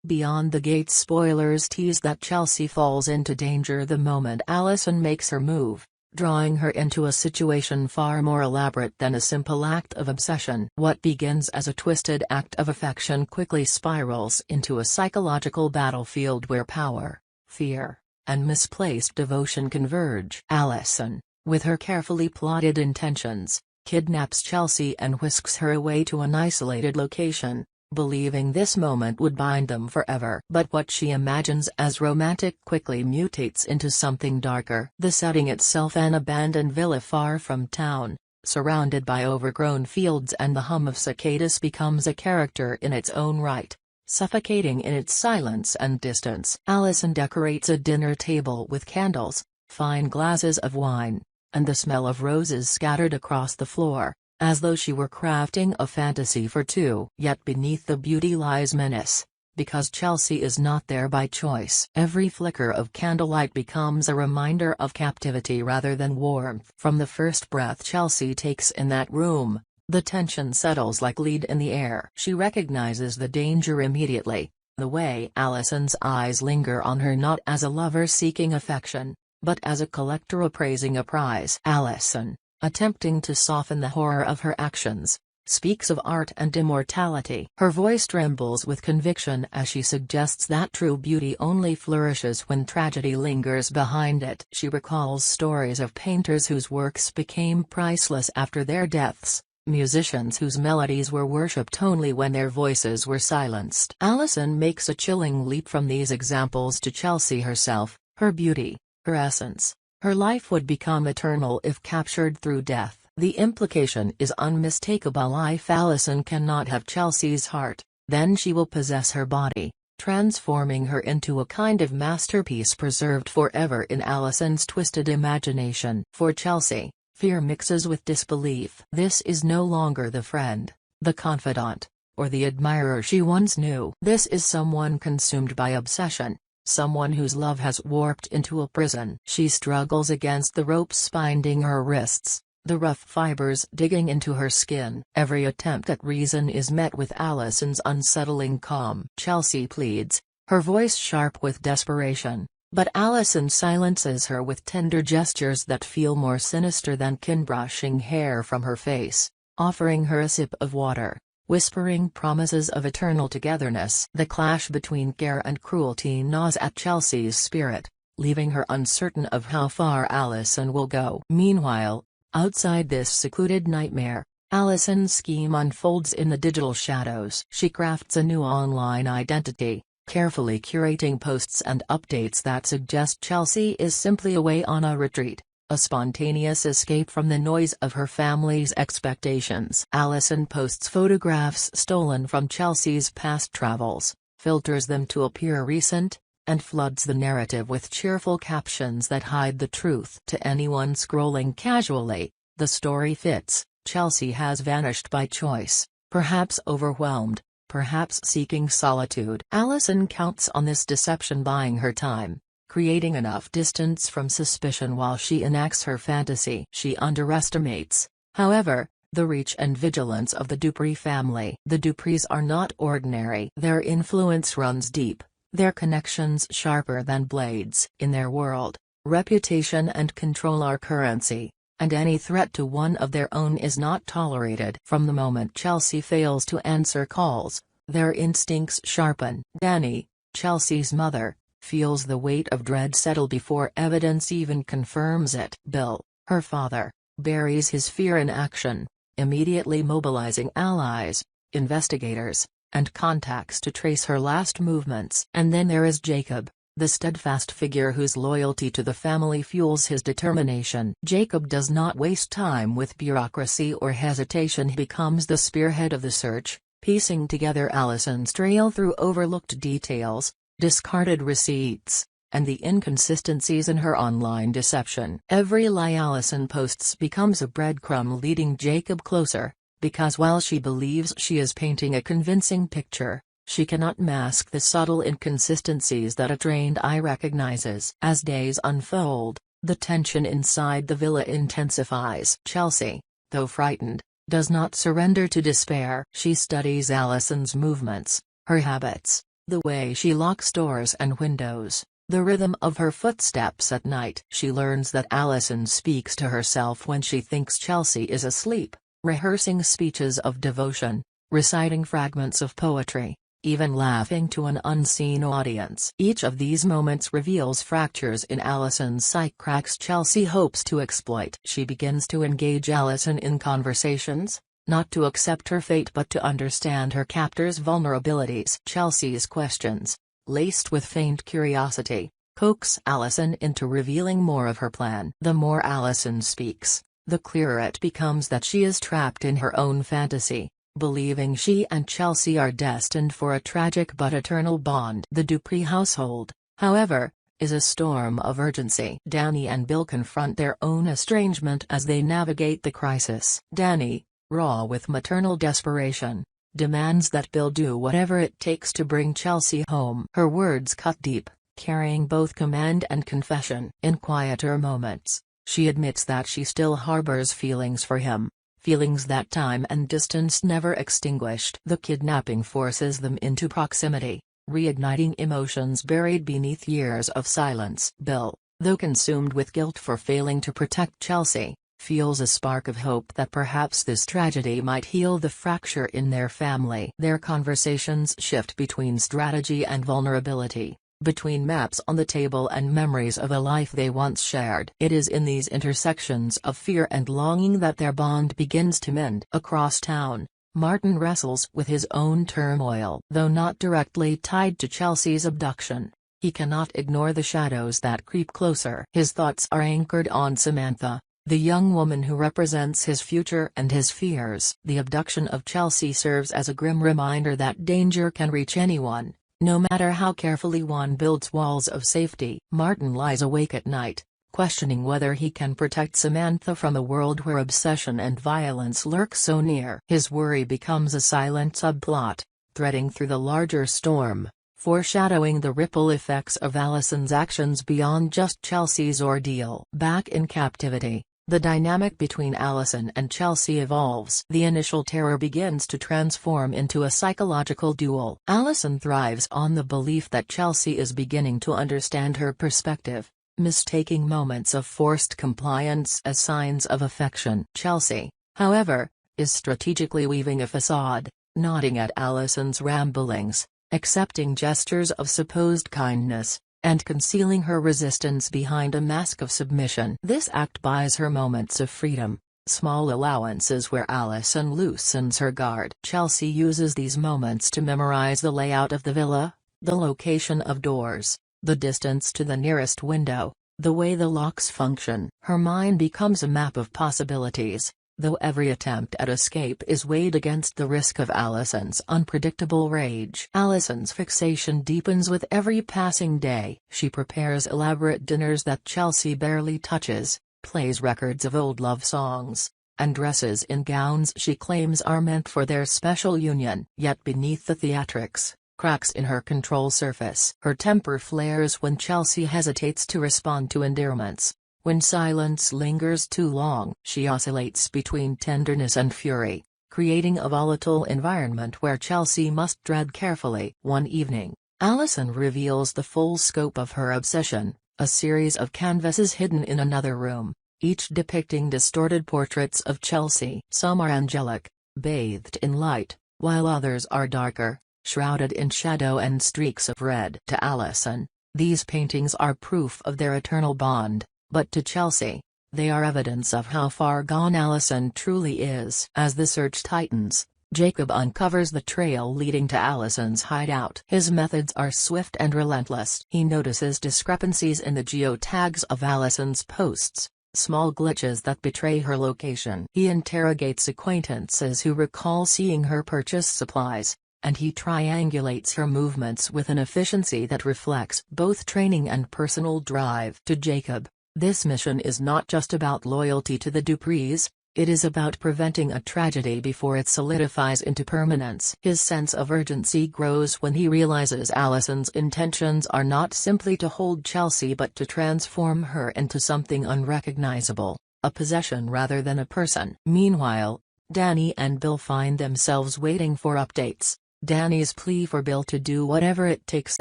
Beyond the Gates spoilers tease that Chelsea falls into danger the moment Allison makes her move, drawing her into a situation far more elaborate than a simple act of obsession. What begins as a twisted act of affection quickly spirals into a psychological battlefield where power, fear, and misplaced devotion converge. Allison, with her carefully plotted intentions, kidnaps Chelsea and whisks her away to an isolated location, believing this moment would bind them forever. But what she imagines as romantic quickly mutates into something darker. The setting itself, an abandoned villa far from town, surrounded by overgrown fields and the hum of cicadas, becomes a character in its own right, suffocating in its silence and distance. Allison decorates a dinner table with candles, fine glasses of wine, and the smell of roses scattered across the floor, as though she were crafting a fantasy for two. Yet beneath the beauty lies menace, because Chelsea is not there by choice. Every flicker of candlelight becomes a reminder of captivity rather than warmth. From the first breath Chelsea takes in that room, the tension settles like lead in the air. She recognizes the danger immediately, the way Allison's eyes linger on her not as a lover seeking affection, but as a collector appraising a prize. Allison, attempting to soften the horror of her actions, speaks of art and immortality. Her voice trembles with conviction as she suggests that true beauty only flourishes when tragedy lingers behind it. She recalls stories of painters whose works became priceless after their deaths, musicians whose melodies were worshipped only when their voices were silenced. Allison makes a chilling leap from these examples to Chelsea herself. Her beauty, her essence, her life would become eternal if captured through death. The implication is unmistakable. If Allison cannot have Chelsea's heart, then she will possess her body, transforming her into a kind of masterpiece preserved forever in Allison's twisted imagination. For Chelsea, fear mixes with disbelief. This is no longer the friend, the confidant, or the admirer she once knew. This is someone consumed by obsession, someone whose love has warped into a prison. She struggles against the ropes binding her wrists, the rough fibers digging into her skin. Every attempt at reason is met with Allison's unsettling calm. Chelsea pleads, her voice sharp with desperation, but Allison silences her with tender gestures that feel more sinister than brushing hair from her face, offering her a sip of water, whispering promises of eternal togetherness. The clash between care and cruelty gnaws at Chelsea's spirit, leaving her uncertain of how far Allison will go. Meanwhile, outside this secluded nightmare, Allison's scheme unfolds in the digital shadows. She crafts a new online identity, carefully curating posts and updates that suggest Chelsea is simply away on a retreat, a spontaneous escape from the noise of her family's expectations. Allison posts photographs stolen from Chelsea's past travels, filters them to appear recent, and floods the narrative with cheerful captions that hide the truth. To anyone scrolling casually, the story fits. Chelsea has vanished by choice, perhaps overwhelmed, perhaps seeking solitude. Allison counts on this deception buying her time, creating enough distance from suspicion while she enacts her fantasy. She underestimates, however, the reach and vigilance of the Dupree family. The Duprees are not ordinary. Their influence runs deep, their connections sharper than blades. In their world, reputation and control are currency, and any threat to one of their own is not tolerated. From the moment Chelsea fails to answer calls, their instincts sharpen. Danny, Chelsea's mother, feels the weight of dread settle before evidence even confirms it. Bill, her father, buries his fear in action, immediately mobilizing allies, investigators, and contacts to trace her last movements. And then there is Jacob, the steadfast figure whose loyalty to the family fuels his determination. Jacob does not waste time with bureaucracy or hesitation. He becomes the spearhead of the search, piecing together Allison's trail through overlooked details, discarded receipts, and the inconsistencies in her online deception. Every lie Allison posts becomes a breadcrumb leading Jacob closer, because while she believes she is painting a convincing picture, she cannot mask the subtle inconsistencies that a trained eye recognizes. As days unfold, the tension inside the villa intensifies. Chelsea, though frightened, does not surrender to despair. She studies Allison's movements, her habits, The way she locks doors and windows, the rhythm of her footsteps at night. She learns that Allison speaks to herself when she thinks Chelsea is asleep, rehearsing speeches of devotion, reciting fragments of poetry, even laughing to an unseen audience. Each of these moments reveals fractures in Allison's psyche, cracks Chelsea hopes to exploit. She begins to engage Allison in conversations, not to accept her fate but to understand her captor's vulnerabilities. Chelsea's questions, laced with faint curiosity, coax Allison into revealing more of her plan. The more Allison speaks, the clearer it becomes that she is trapped in her own fantasy, believing she and Chelsea are destined for a tragic but eternal bond. The Dupree household, however, is a storm of urgency. Danny and Bill confront their own estrangement as they navigate the crisis. Danny, raw with maternal desperation, demands that Bill do whatever it takes to bring Chelsea home. Her words cut deep, carrying both command and confession. In quieter moments, she admits that she still harbors feelings for him, feelings that time and distance never extinguished. The kidnapping forces them into proximity, reigniting emotions buried beneath years of silence. Bill, though consumed with guilt for failing to protect Chelsea, feels a spark of hope that perhaps this tragedy might heal the fracture in their family. Their conversations shift between strategy and vulnerability, between maps on the table and memories of a life they once shared. It is in these intersections of fear and longing that their bond begins to mend. Across town, Martin wrestles with his own turmoil. Though not directly tied to Chelsea's abduction, he cannot ignore the shadows that creep closer. His thoughts are anchored on Samantha, the young woman who represents his future and his fears. The abduction of Chelsea serves as a grim reminder that danger can reach anyone, no matter how carefully one builds walls of safety. Martin lies awake at night, questioning whether he can protect Samantha from a world where obsession and violence lurk so near. His worry becomes a silent subplot, threading through the larger storm, foreshadowing the ripple effects of Allison's actions beyond just Chelsea's ordeal. Back in captivity, the dynamic between Allison and Chelsea evolves. The initial terror begins to transform into a psychological duel. Allison thrives on the belief that Chelsea is beginning to understand her perspective, mistaking moments of forced compliance as signs of affection. Chelsea, however, is strategically weaving a facade, nodding at Allison's ramblings, accepting gestures of supposed kindness, and concealing her resistance behind a mask of submission. This act buys her moments of freedom, small allowances where Allison loosens her guard. Chelsea uses these moments to memorize the layout of the villa, the location of doors, the distance to the nearest window, the way the locks function. Her mind becomes a map of possibilities, though every attempt at escape is weighed against the risk of Allison's unpredictable rage. Allison's fixation deepens with every passing day. She prepares elaborate dinners that Chelsea barely touches, plays records of old love songs, and dresses in gowns she claims are meant for their special union. Yet beneath the theatrics, cracks in her control surface. Her temper flares when Chelsea hesitates to respond to endearments. When silence lingers too long, she oscillates between tenderness and fury, creating a volatile environment where Chelsea must tread carefully. One evening, Allison reveals the full scope of her obsession, a series of canvases hidden in another room, each depicting distorted portraits of Chelsea. Some are angelic, bathed in light, while others are darker, shrouded in shadow and streaks of red. To Allison, these paintings are proof of their eternal bond. But to Chelsea, they are evidence of how far gone Allison truly is. As the search tightens, Jacob uncovers the trail leading to Allison's hideout. His methods are swift and relentless. He notices discrepancies in the geotags of Allison's posts, small glitches that betray her location. He interrogates acquaintances who recall seeing her purchase supplies, and he triangulates her movements with an efficiency that reflects both training and personal drive. To Jacob, this mission is not just about loyalty to the Duprees, it is about preventing a tragedy before it solidifies into permanence. His sense of urgency grows when he realizes Allison's intentions are not simply to hold Chelsea but to transform her into something unrecognizable, a possession rather than a person. Meanwhile, Danny and Bill find themselves waiting for updates. Danny's plea for Bill to do whatever it takes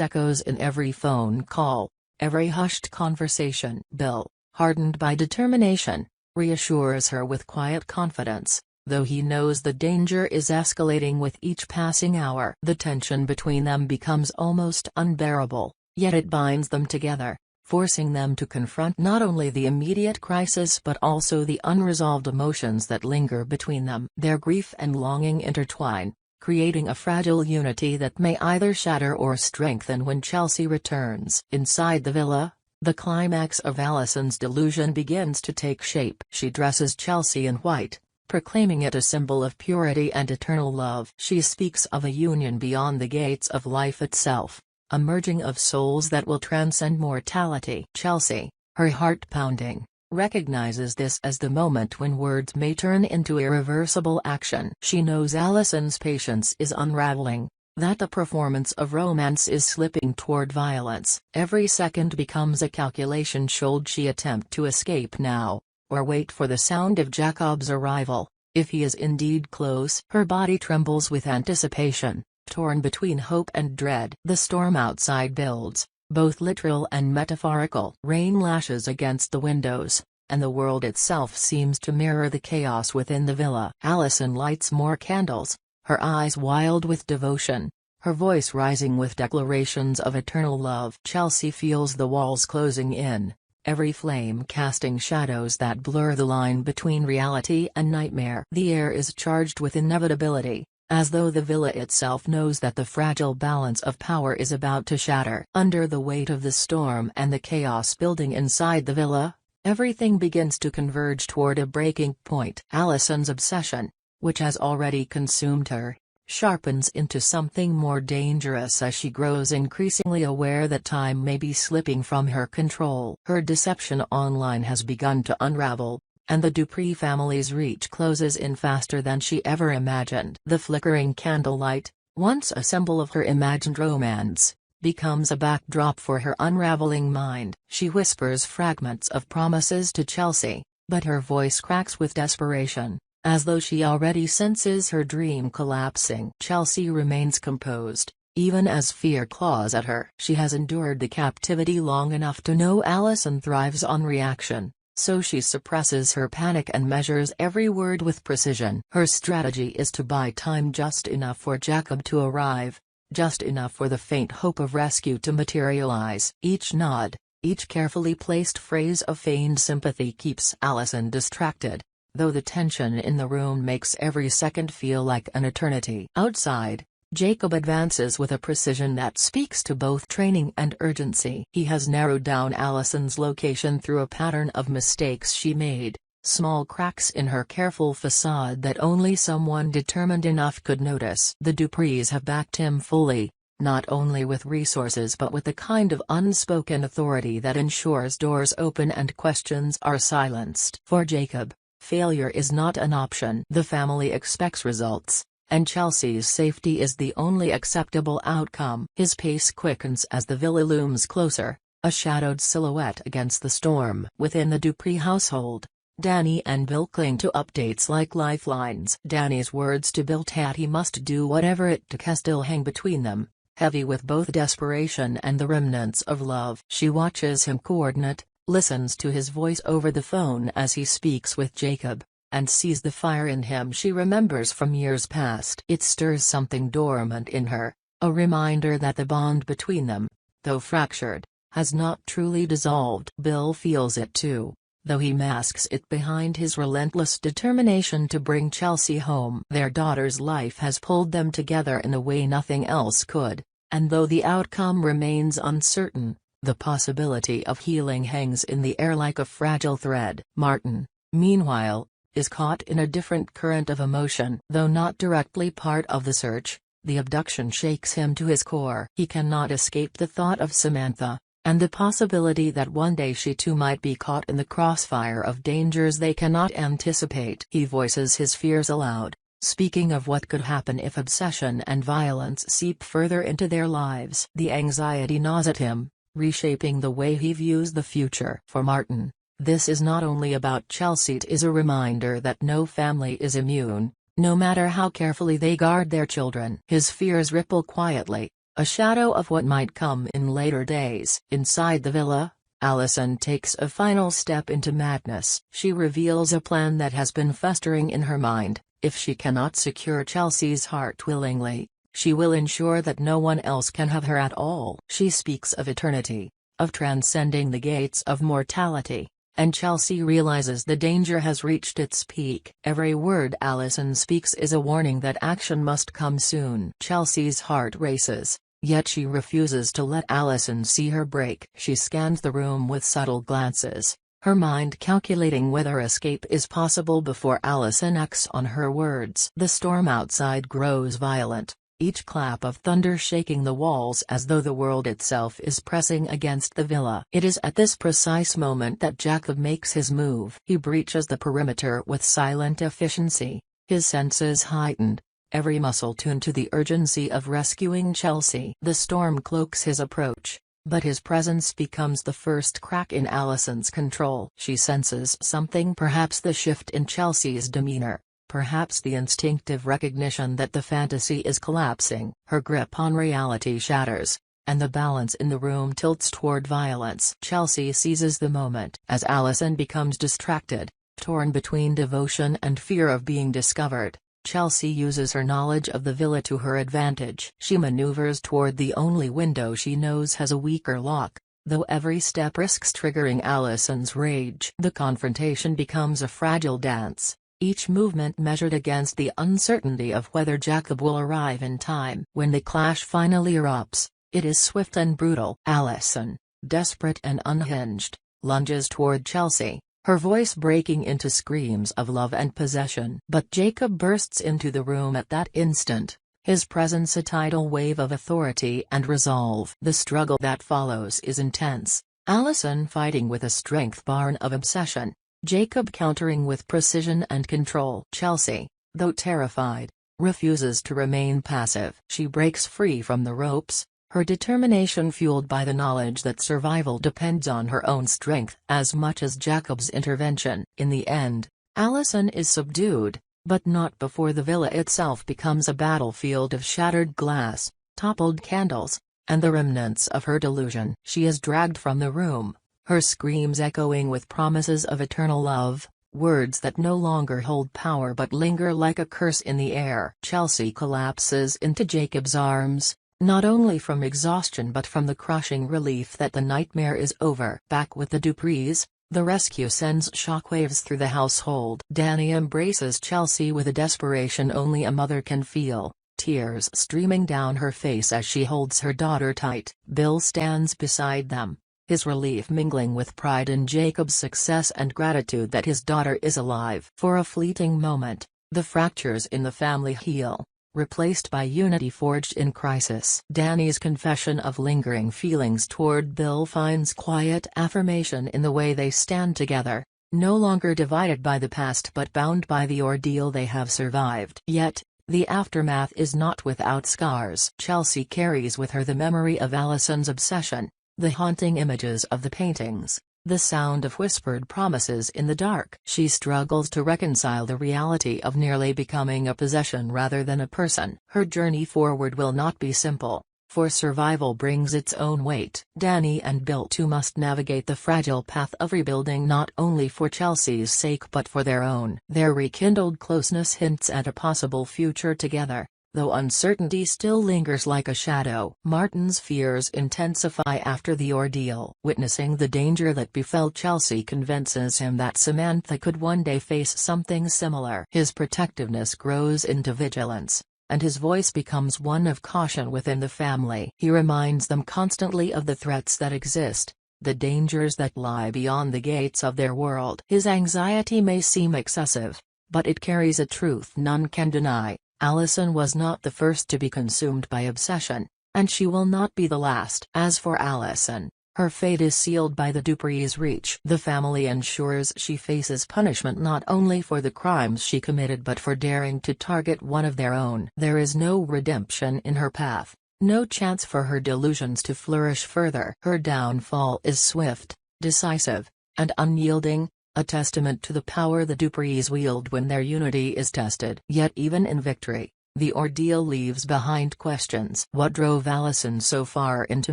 echoes in every phone call, every hushed conversation. Bill, hardened by determination, reassures her with quiet confidence, though he knows the danger is escalating with each passing hour. The tension between them becomes almost unbearable, yet it binds them together, forcing them to confront not only the immediate crisis but also the unresolved emotions that linger between them. Their grief and longing intertwine, creating a fragile unity that may either shatter or strengthen when Chelsea returns. Inside the villa, the climax of Allison's delusion begins to take shape. She dresses Chelsea in white, proclaiming it a symbol of purity and eternal love. She speaks of a union beyond the gates of life itself, a merging of souls that will transcend mortality. Chelsea, her heart pounding, recognizes this as the moment when words may turn into irreversible action. She knows Allison's patience is unraveling, that the performance of romance is slipping toward violence. Every second becomes a calculation. Should she attempt to escape now, or wait for the sound of Jacob's arrival, if he is indeed close? Her body trembles with anticipation, torn between hope and dread. The storm outside builds, both literal and metaphorical. Rain lashes against the windows, and the world itself seems to mirror the chaos within the villa. Allison lights more candles, her eyes wild with devotion, her voice rising with declarations of eternal love. Chelsea feels the walls closing in, every flame casting shadows that blur the line between reality and nightmare. The air is charged with inevitability, as though the villa itself knows that the fragile balance of power is about to shatter. Under the weight of the storm and the chaos building inside the villa, everything begins to converge toward a breaking point. Allison's obsession, which has already consumed her, sharpens into something more dangerous as she grows increasingly aware that time may be slipping from her control. Her deception online has begun to unravel, and the Dupree family's reach closes in faster than she ever imagined. The flickering candlelight, once a symbol of her imagined romance, becomes a backdrop for her unraveling mind. She whispers fragments of promises to Chelsea, but her voice cracks with desperation, as though she already senses her dream collapsing. Chelsea remains composed, even as fear claws at her. She has endured the captivity long enough to know Allison thrives on reaction, so she suppresses her panic and measures every word with precision. Her strategy is to buy time, just enough for Jacob to arrive, just enough for the faint hope of rescue to materialize. Each nod, each carefully placed phrase of feigned sympathy keeps Allison distracted, though the tension in the room makes every second feel like an eternity. Outside, Jacob advances with a precision that speaks to both training and urgency. He has narrowed down Allison's location through a pattern of mistakes she made, small cracks in her careful facade that only someone determined enough could notice. The Duprees have backed him fully, not only with resources but with the kind of unspoken authority that ensures doors open and questions are silenced. For Jacob, failure is not an option. The family expects results, and Chelsea's safety is the only acceptable outcome. His pace quickens as the villa looms closer, a shadowed silhouette against the storm. Within the Dupree household, Danny and Bill cling to updates like lifelines. Danny's words to Bill that he must do whatever it takes still hang between them, heavy with both desperation and the remnants of love. She watches him coordinate, listens to his voice over the phone as he speaks with Jacob, and sees the fire in him she remembers from years past. It stirs something dormant in her, a reminder that the bond between them, though fractured, has not truly dissolved. Bill feels it too, though he masks it behind his relentless determination to bring Chelsea home. Their daughter's life has pulled them together in a way nothing else could, and though the outcome remains uncertain, the possibility of healing hangs in the air like a fragile thread. Martin, meanwhile, is caught in a different current of emotion. Though not directly part of the search, the abduction shakes him to his core. He cannot escape the thought of Samantha, and the possibility that one day she too might be caught in the crossfire of dangers they cannot anticipate. He voices his fears aloud, speaking of what could happen if obsession and violence seep further into their lives. The anxiety gnaws at him, reshaping the way he views the future. For Martin, this is not only about Chelsea, it is a reminder that no family is immune, no matter how carefully they guard their children. His fears ripple quietly, a shadow of what might come in later days. Inside the villa, Allison takes a final step into madness. She reveals a plan that has been festering in her mind. If she cannot secure Chelsea's heart willingly, she will ensure that no one else can have her at all. She speaks of eternity, of transcending the gates of mortality, and Chelsea realizes the danger has reached its peak. Every word Allison speaks is a warning that action must come soon. Chelsea's heart races, yet she refuses to let Allison see her break. She scans the room with subtle glances, her mind calculating whether escape is possible before Allison acts on her words. The storm outside grows violent, each clap of thunder shaking the walls as though the world itself is pressing against the villa. It is at this precise moment that Jacob makes his move. He breaches the perimeter with silent efficiency, his senses heightened, every muscle tuned to the urgency of rescuing Chelsea. The storm cloaks his approach, but his presence becomes the first crack in Allison's control. She senses something, perhaps the shift in Chelsea's demeanor, perhaps the instinctive recognition that the fantasy is collapsing. Her grip on reality shatters, and the balance in the room tilts toward violence. Chelsea seizes the moment. As Allison becomes distracted, torn between devotion and fear of being discovered, Chelsea uses her knowledge of the villa to her advantage. She maneuvers toward the only window she knows has a weaker lock, though every step risks triggering Allison's rage. The confrontation becomes a fragile dance, each movement measured against the uncertainty of whether Jacob will arrive in time. When the clash finally erupts, it is swift and brutal. Allison, desperate and unhinged, lunges toward Chelsea, her voice breaking into screams of love and possession. But Jacob bursts into the room at that instant, his presence a tidal wave of authority and resolve. The struggle that follows is intense, Allison fighting with a strength born of obsession, Jacob countering with precision and control. Chelsea, though terrified, refuses to remain passive. She breaks free from the ropes, her determination fueled by the knowledge that survival depends on her own strength as much as Jacob's intervention. In the end, Allison is subdued, but not before the villa itself becomes a battlefield of shattered glass, toppled candles, and the remnants of her delusion. She is dragged from the room, her screams echoing with promises of eternal love, words that no longer hold power but linger like a curse in the air. Chelsea collapses into Jacob's arms, not only from exhaustion but from the crushing relief that the nightmare is over. Back with the Duprees, the rescue sends shockwaves through the household. Danny embraces Chelsea with a desperation only a mother can feel, tears streaming down her face as she holds her daughter tight. Bill stands beside them, his relief mingling with pride in Jacob's success and gratitude that his daughter is alive. For a fleeting moment, the fractures in the family heal, replaced by unity forged in crisis. Danny's confession of lingering feelings toward Bill finds quiet affirmation in the way they stand together, no longer divided by the past but bound by the ordeal they have survived. Yet, the aftermath is not without scars. Chelsea carries with her the memory of Allison's obsession, the haunting images of the paintings, the sound of whispered promises in the dark. She struggles to reconcile the reality of nearly becoming a possession rather than a person. Her journey forward will not be simple, for survival brings its own weight. Danny and Bill too must navigate the fragile path of rebuilding, not only for Chelsea's sake but for their own. Their rekindled closeness hints at a possible future together, though uncertainty still lingers like a shadow. Martin's fears intensify after the ordeal. Witnessing the danger that befell Chelsea convinces him that Samantha could one day face something similar. His protectiveness grows into vigilance, and his voice becomes one of caution within the family. He reminds them constantly of the threats that exist, the dangers that lie beyond the gates of their world. His anxiety may seem excessive, but it carries a truth none can deny. Allison was not the first to be consumed by obsession, and she will not be the last. As for Allison, her fate is sealed by the Dupree's reach. The family ensures she faces punishment not only for the crimes she committed but for daring to target one of their own. There is no redemption in her path, no chance for her delusions to flourish further. Her downfall is swift, decisive, and unyielding, a testament to the power the Duprees wield when their unity is tested. Yet even in victory, the ordeal leaves behind questions. What drove Allison so far into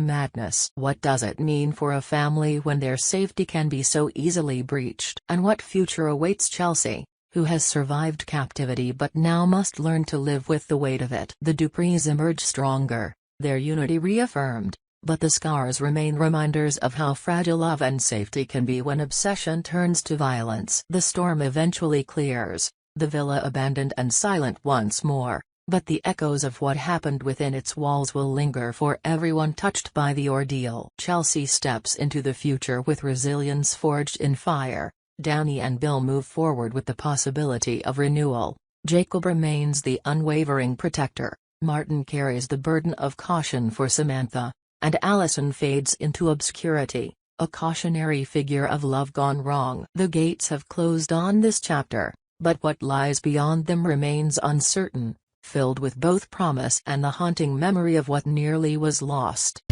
madness? What does it mean for a family when their safety can be so easily breached? And what future awaits Chelsea, who has survived captivity but now must learn to live with the weight of it? The Duprees emerge stronger, their unity reaffirmed, but the scars remain reminders of how fragile love and safety can be when obsession turns to violence. The storm eventually clears, the villa abandoned and silent once more, but the echoes of what happened within its walls will linger for everyone touched by the ordeal. Chelsea steps into the future with resilience forged in fire. Danny and Bill move forward with the possibility of renewal. Jacob remains the unwavering protector. Martin carries the burden of caution for Samantha, and Allison fades into obscurity, a cautionary figure of love gone wrong. The gates have closed on this chapter, but what lies beyond them remains uncertain, filled with both promise and the haunting memory of what nearly was lost.